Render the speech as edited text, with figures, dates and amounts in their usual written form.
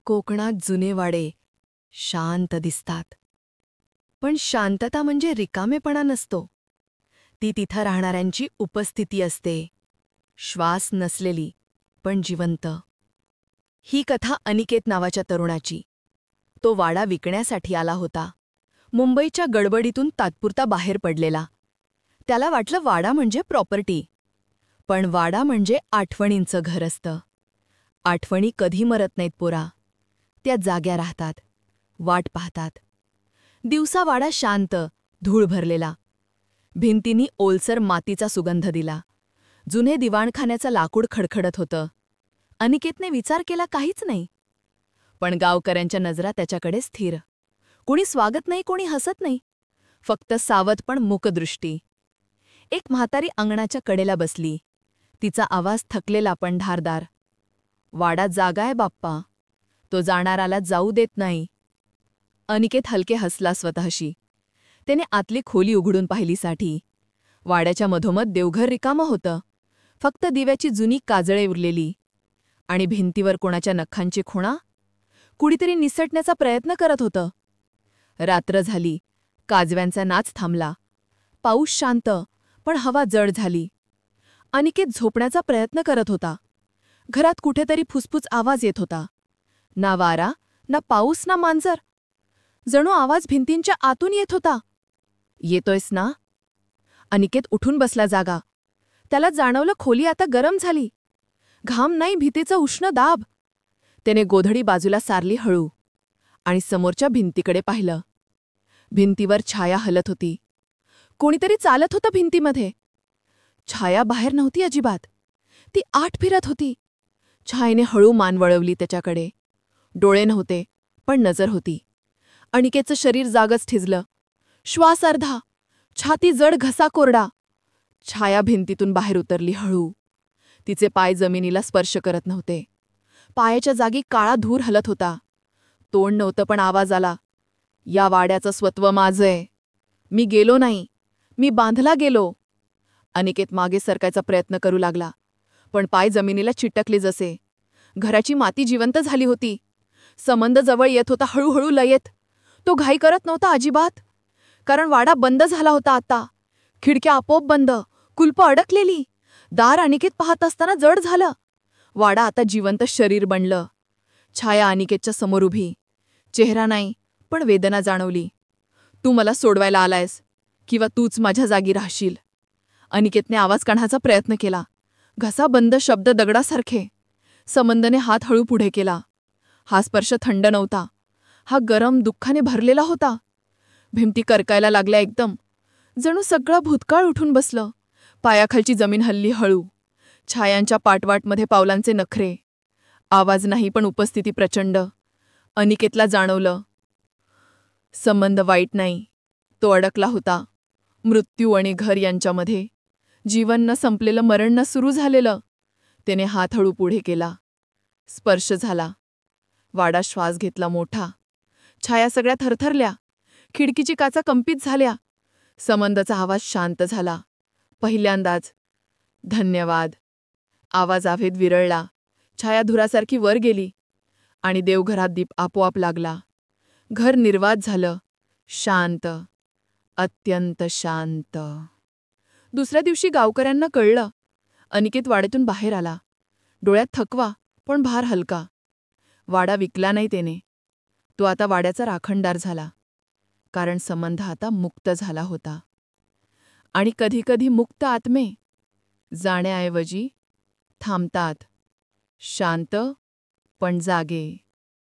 कोकणात जुने वाडे शांत दिसतात. पण शांतता म्हणजे रिकामेपणा नसतो. ती तिथं राहणाऱ्यांची उपस्थिती असते. श्वास नसलेली, पण जिवंत. ही कथा अनिकेत नावाच्या तरुणाची. तो वाडा विकण्यासाठी आला होता. मुंबईच्या गडबडीतून तात्पुरता बाहेर पडलेला. त्याला वाटलं वाडा म्हणजे प्रॉपर्टी. पण वाडा म्हणजे आठवणींचं घर असतं. आठवणी कधी मरत नाहीत पोरा. त्या जाग्या राहतात, वाट पाहतात. दिवसा वाडा शांत, धूळ भरलेला. भिंतींनी ओलसर मातीचा सुगंध दिला. जुने दिवाणखान्याचं लाकूड खडखडत होतं. अनिकेतने विचार केला काहीच नाही. पण गावकऱ्यांच्या नजरा त्याच्याकडे स्थिर. कोणी स्वागत नाही, कोणी हसत नाही. फक्त सावध पण मूकदृष्टी. एक म्हातारी अंगणाच्या कडेला बसली. तिचा आवाज थकलेला पण धारदार. वाडा जागा आहे बाप्पा. तो जाणाराला जाऊ देत नाही. अनिकेत हलके हसला स्वतःशी. त्याने आतली खोली उघडून पाहिलीसाठी. वाड्याच्या मधोमध देवघर रिकामं होतं. फक्त दिव्याची जुनी काजळे उरलेली. आणि भिंतीवर कोणाच्या नखांची खुणा. कुणीतरी निसटण्याचा प्रयत्न करत होतं. रात्र झाली. काजव्यांचा नाच थांबला. पाऊस शांत, पण हवा जड झाली. अनिकेत झोपण्याचा प्रयत्न करत होता. घरात कुठेतरी फुसफुस आवाज येत होता. ना वारा, ना पाऊस, ना मांजर. जणू आवाज भिंतींच्या आतून येत होता. येतोयस ना? अनिकेत उठून बसला जागा. त्याला जाणवलं खोली आता गरम झाली. घाम नाही, भीतीचं उष्ण दाब. त्याने गोधडी बाजूला सारली हळू. आणि समोरच्या भिंतीकडे पाहिलं. भिंतीवर छाया हलत होती. कोणीतरी चालत होतं भिंतीमध्ये. छाया बाहेर नव्हती अजिबात. ती आत फिरत होती. छायेने हळू मान वळवली त्याच्याकडे. डोळे नव्हते, पण नजर होती. अनिकेतचं शरीर जागच ठिजलं. श्वास अर्धा, छाती जड, घसा कोरडा. छाया भिंतीतून बाहेर उतरली हळू. तिचे पाय जमिनीला स्पर्श करत नव्हते. पायाच्या जागी काळा धूर हलत होता. तोंड नव्हतं, पण आवाज आला. या वाड्याचं स्वत्व माझंय. मी गेलो नाही. मी बांधला गेलो. अनिकेत मागे सरकायचा प्रयत्न करू लागला. पण पाय जमिनीला चिटकले जसे. घराची माती जिवंत झाली होती. संबंध जवळ येत होता, हळूहळू लयेत. तो घाई करत नव्हता अजिबात. कारण वाडा बंद झाला होता आता. खिडक्या आपोआप बंद, कुलपं अडकलेली. दार अनिकेत पाहत असताना जड झालं. वाडा आता जिवंत शरीर बनलं. छाया अनिकेतच्या समोर उभी. चेहरा नाही, पण वेदना जाणवली. तू मला सोडवायला आलायस, किंवा तूच माझ्या जागी राहशील. अनिकेतने आवाज काढण्याचा प्रयत्न केला. घसा बंद, शब्द दगडासारखे. संबंधने हात हळू पुढे केला. हा स्पर्श थंड नव्हता. हा गरम, दुःखाने भरलेला होता. भिंती करकायला लागल्या एकदम. जणू सगळं भूतकाळ उठून बसलं. पायाखालची जमीन हल्ली हळू. छायांच्या पाठवाटमध्ये पावलांचे नखरे. आवाज नाही, पण उपस्थिती प्रचंड. अनिकेतला जाणवलं. संबंध वाईट नाही. तो अडकला होता. मृत्यू आणि घर यांच्यामध्ये. जीवन न संपलेलं, मरण न सुरू झालेलं. त्याने हात हळू पुढे केला. स्पर्श झाला. वाडा श्वास घेतला मोठा. छाया सगळ्या थरथरल्या. खिडकीची काचा कंपित झाल्या. संबंधाचा आवाज शांत झाला. पहिल्यांदाच. धन्यवाद. आवाज आवेत विरळला. छाया धुरासारखी वर गेली. आणि देवघरात दीप आपोआप लागला. घर निर्वात झालं. शांत, अत्यंत शांत. दुसऱ्या दिवशी गावकऱ्यांना कळलं. अनिकेत वाड्यातून बाहेर आला. डोळ्यात थकवा, पण भार हलका. वाडा विकला नाही त्याने. तो आता वाड्याचा राखणदार झाला. कारण संबंध आता मुक्त झाला होता. आणि कधीकधी मुक्त आत्मे जाण्याऐवजी थांबतात. शांत, पण जागे.